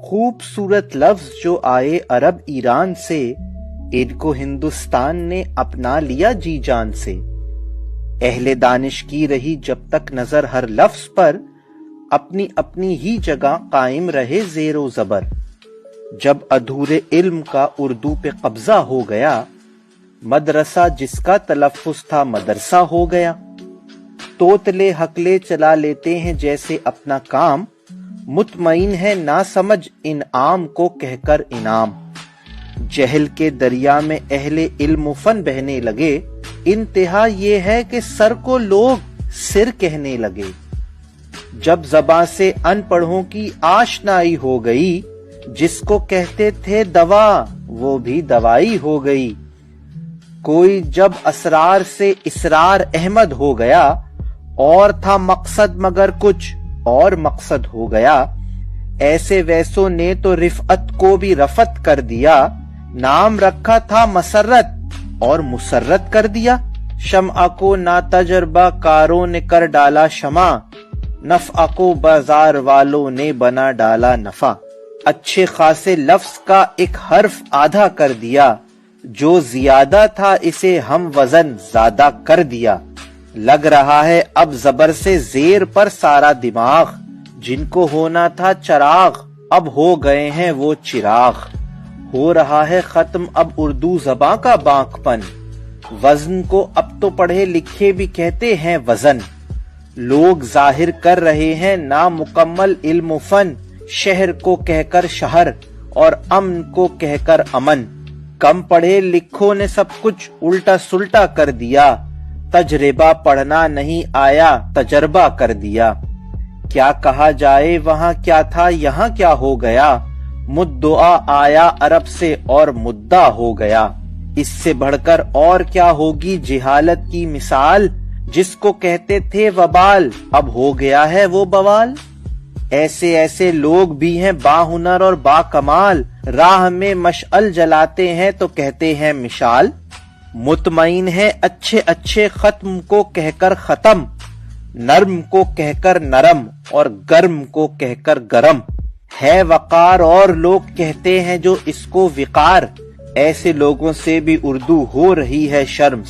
خوبصورت لفظ جو آئے عرب ایران سے، ان کو ہندوستان نے اپنا لیا جی جان سے۔ اہل دانش کی رہی جب تک نظر ہر لفظ پر، اپنی اپنی ہی جگہ قائم رہے زیر و زبر۔ جب ادھورے علم کا اردو پہ قبضہ ہو گیا، مدرسہ جس کا تلفظ تھا مدرسہ ہو گیا۔ توتلے حقلے چلا لیتے ہیں جیسے اپنا کام، مطمئن ہے نہ سمجھ انعام کو کہہ کر انعام۔ جہل کے دریا میں اہل علم و فن بہنے لگے، انتہا یہ ہے کہ سر کو لوگ سر کہنے لگے۔ جب زباں سے ان پڑھوں کی آشنائی ہو گئی، جس کو کہتے تھے دوا وہ بھی دوائی ہو گئی۔ کوئی جب اسرار سے اسرار احمد ہو گیا، اور تھا مقصد مگر کچھ اور مقصد ہو گیا۔ ایسے ویسوں نے تو رفعت کو بھی رفعت کر دیا، نام رکھا تھا مسرت اور مسرت کر دیا۔ شمع کو ناتجربہ کاروں نے کر ڈالا شمع، نفع کو بازار والوں نے بنا ڈالا نفع۔ اچھے خاصے لفظ کا ایک حرف آدھا کر دیا، جو زیادہ تھا اسے ہم وزن زیادہ کر دیا۔ لگ رہا ہے اب زبر سے زیر پر سارا دماغ، جن کو ہونا تھا چراغ اب ہو گئے ہیں وہ چراغ۔ ہو رہا ہے ختم اب اردو زباں کا بانک پن، وزن کو اب تو پڑھے لکھے بھی کہتے ہیں وزن۔ لوگ ظاہر کر رہے ہیں نامکمل علم و فن، شہر کو کہہ کر شہر اور امن کو کہہ کر امن۔ کم پڑھے لکھوں نے سب کچھ الٹا سلٹا کر دیا، تجربہ پڑھنا نہیں آیا تجربہ کر دیا۔ کیا کہا جائے وہاں کیا تھا یہاں کیا ہو گیا، مدعا آیا عرب سے اور مدعا ہو گیا۔ اس سے بڑھ کر اور کیا ہوگی جہالت کی مثال، جس کو کہتے تھے وبال اب ہو گیا ہے وہ بوال۔ ایسے ایسے لوگ بھی ہیں باہنر اور با کمال، راہ میں مشعل جلاتے ہیں تو کہتے ہیں مشال۔ مطمئن ہے اچھے اچھے ختم کو کہہ کر ختم، نرم کو کہہ کر نرم اور گرم کو کہہ کر گرم۔ ہے وقار اور لوگ کہتے ہیں جو اس کو وقار، ایسے لوگوں سے بھی اردو ہو رہی ہے شرم۔